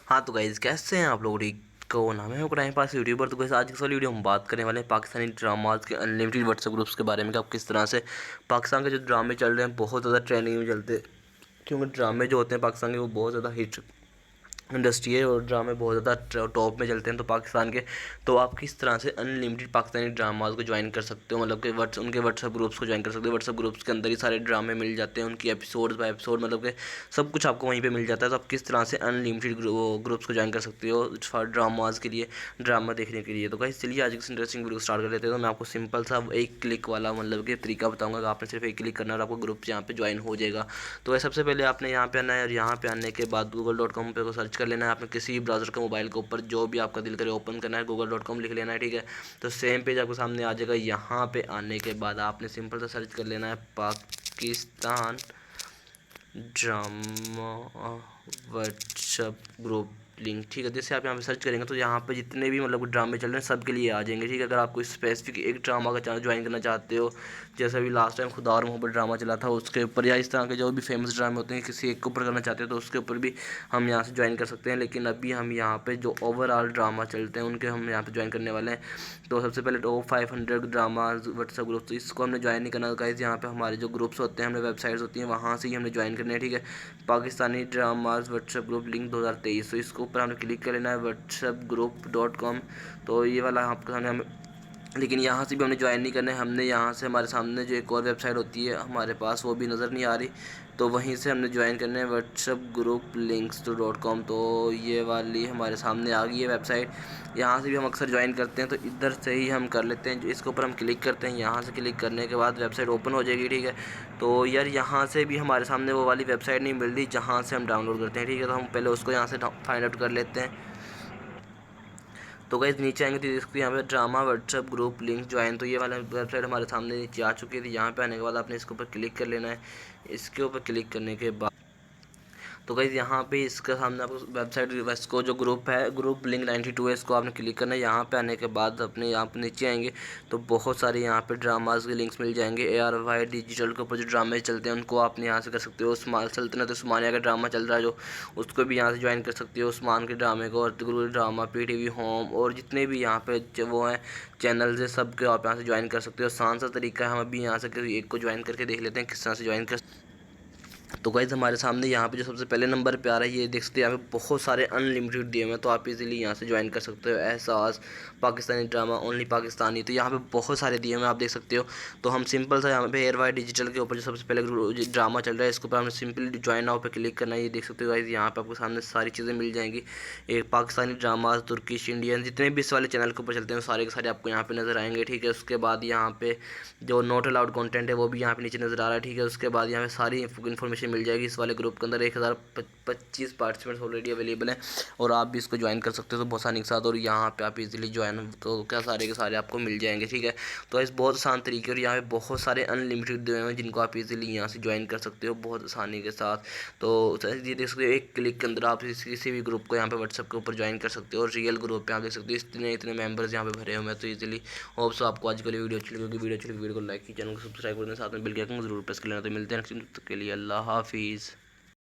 हाँ तो गाइज़ कैसे हैं आप लोग। ठीक को नाम है टाइम पास यूट्यूबर। तो गाइस आज की वाली वीडियो हम बात करने वाले हैं पाकिस्तानी ड्रामाज के अनलिमिटेड व्हाट्सएप ग्रुप्स के बारे में कि आप किस तरह से पाकिस्तान के जो ड्रामे चल रहे हैं बहुत ज़्यादा ट्रेंडिंग में चलते हैं, क्योंकि ड्रामे जो होते हैं पाकिस्तान के वो बहुत ज़्यादा हिट इंडस्ट्री है और ड्रामे बहुत ज़्यादा टॉप में चलते हैं तो पाकिस्तान के। तो आप किस तरह से अनलिमिटेड पाकिस्तानी ड्रामाज को ज्वाइन कर सकते हो, मतलब कि उनके व्हाट्सएप ग्रुप्स को ज्वाइन कर सकते हो। व्हाट्सएप ग्रुप्स के अंदर ही सारे ड्रामे मिल जाते हैं, उनकी एपिसोड बाय एपिसोड, मतलब कि सब कुछ आपको वहीं पे मिल जाता है। तो आप किस तरह से अनलिमिटेड ग्रुप्स को ज्वाइन कर सकते हो फॉर ड्रामाज के लिए, ड्रामा देखने के लिए। तो गाइस चलिए आज इस इंटरेस्टिंग वीडियो स्टार्ट कर लेते हैं। तो मैं आपको सिंपल सा एक क्लिक वाला मतलब कि तरीका बताऊंगा कि आपने सिर्फ एक क्लिक करना और आपको ग्रुप यहाँ पे ज्वाइन हो जाएगा। तो सबसे पहले आपने यहाँ पे आना है और यहाँ पे आने के बाद google.com पे को सर्च कर लेना है। आपने किसी भी ब्राउज़र का मोबाइल के ऊपर जो भी आपका दिल करे ओपन करना है, google.com लिख लेना है, ठीक है। तो सेम पेज आपको सामने आ जाएगा। यहाँ पे आने के बाद आपने सिंपल सा सर्च कर लेना है Pakistan drama WhatsApp group link, ठीक है। जैसे आप यहाँ पे सर्च करेंगे तो यहाँ पे जितने भी मतलब ड्रामे चल रहे हैं सब के लिए आ जाएंगे, ठीक है। अगर आप कोई स्पेसिफिक एक ड्रामा का चैनल ज्वाइन करना चाहते हो, जैसे अभी लास्ट टाइम खुदा और मोहब्बत ड्रामा चला था उसके ऊपर, या इस तरह के जो भी फेमस ड्रामे होते हैं किसी एक के ऊपर करना चाहते हो तो उसके ऊपर भी हम यहाँ से ज्वाइन कर सकते हैं। लेकिन अभी हम यहाँ पर जो ओवरऑल ड्रामा चलते हैं उनके हम यहाँ पर ज्वाइन करने वाले हैं। तो सबसे पहले टॉप 500 ड्रामा व्हाट्सएप ग्रुप, तो इसको हमने ज्वाइन नहीं करना गाइस। यहाँ पे हमारे जो ग्रुप्स होते हैं, हमारे वेबसाइट्स होती हैं, वहाँ से ही हमने ज्वाइन करने हैं, ठीक है। Pakistani dramas WhatsApp group link 2023, तो इसके ऊपर हमने क्लिक कर लेना है whatsappgroup.com। तो ये वाला आपके सामने हमें, लेकिन यहाँ से भी हमने ज्वाइन नहीं करना है। हमने यहाँ से हमारे सामने जो एक और वेबसाइट होती है हमारे पास वो भी नज़र नहीं आ रही, तो वहीं से हमने ज्वाइन करना है whatsappgrouplinks.com। तो ये वाली हमारे सामने आ गई है वेबसाइट। यहाँ से भी हम अक्सर ज्वाइन करते हैं तो इधर से ही हम कर लेते हैं। इसके ऊपर हम क्लिक करते हैं, यहाँ से क्लिक करने के बाद वेबसाइट ओपन हो जाएगी, ठीक है। तो यार यहाँ से भी हमारे सामने वो वाली वेबसाइट नहीं मिल रही जहाँ से हम डाउनलोड करते हैं, ठीक है। तो हम पहले उसको यहाँ से फाइंड आउट कर लेते हैं। तो गाइस नीचे आएंगे तो इसको यहाँ पे drama WhatsApp group link join, तो ये वाला वेबसाइट हमारे सामने नीचे आ चुकी थी। यहाँ पे आने के बाद आपने इसके ऊपर क्लिक कर लेना है। इसके ऊपर क्लिक करने के बाद तो गाइस यहाँ पे इसके सामने आपको वेबसाइट इसको जो ग्रुप है ग्रुप लिंक 92 है, इसको आपने क्लिक करना है। यहाँ पे आने के बाद अपने यहाँ पे नीचे आएंगे तो बहुत सारे यहाँ पे ड्रामाज के लिंक्स मिल जाएंगे। ARY डिजिटल के ऊपर जो ड्रामे चलते हैं उनको आपने यहाँ से कर सकते हो। उस्मान सल्तनत उस्मानिया का ड्रामा चल रहा है जो, उसको भी यहाँ से ज्वाइन कर सकते हो, उस्मान के ड्रामे को, और गुरु ड्रामा, PTV होम, और जितने भी यहाँ पे वो हैं चैनल्स है सबके आप यहाँ से ज्वाइन कर सकते हो। आसान सा तरीका है, हम अभी यहाँ से एक को ज्वाइन करके देख लेते हैं किस तरह से ज्वाइन कर। तो गाइज़ हमारे सामने यहाँ पे जो सबसे पहले नंबर पे आ रहा है ये देख सकते हैं, यहाँ पे बहुत सारे अनलिमिटेड डीएम है, तो आप इजीली यहाँ से ज्वाइन कर सकते हो। एहसास पाकिस्तानी ड्रामा ओनली पाकिस्तानी, तो यहाँ पे बहुत सारे डीएम है आप देख सकते हो। तो हम सिंपल सा यहाँ पे ARY डिजिटल के ऊपर जो सबसे पहले ड्रामा चल रहा है इसके ऊपर हमने सिंपली ज्वाइन नाउ पे क्लिक करना है। ये देख सकते हो गाइज़ यहाँ पे आपको सामने सारी चीज़ें मिल जाएंगी। एक पाकिस्तानी ड्रामा, तुर्किश, इंडियन, जितने भी इस वाले चैनल के ऊपर चलते हैं सारे के सारे आपको यहाँ पे नज़र आएंगे, ठीक है। उसके बाद यहाँ पे जो नॉट अलाउड कंटेंट है वो भी यहाँ पे नीचे नज़र आ रहा है, ठीक है। उसके बाद यहाँ पे सारी इन्फॉर्मेशन मिल जाएगी। इस वाले ग्रुप के अंदर 1025 पार्टिसिपेंट्स ऑलरेडी अवेलेबल हैं और आप भी इसको ज्वाइन कर सकते हो तो बहुत आसानी के साथ। और यहाँ पे आप इजीली ज्वाइन तो क्या सारे के सारे आपको मिल जाएंगे, ठीक है। तो इस बहुत आसान तरीके, और यहाँ पे बहुत सारे अनलिमिटेड दिए हुए हैं जिनको आप इजीली यहाँ से ज्वाइन कर सकते हो बहुत आसानी के साथ। तो ये देख सकते हो एक क्लिक के अंदर आप किसी भी ग्रुप को यहाँ पे व्हाट्सएप के ऊपर ज्वाइन कर सकते हो। और रियल ग्रुप पे आप देख सकते हो इतने इतने मेंबर्स यहाँ पे भरे हुए हैं। तो इजीली होप सो आपको आज कल वीडियो अच्छी लगी। वीडियो अच्छी लगी वीडियो को लाइक की, चैनल को सब्सक्राइब कर दें, साथ में बिल के आइकन को जरूर प्रेस कर लेना। तो मिलते हैं नेक्स्ट वीडियो, तब तक के लिए अल्लाह हाफिज़।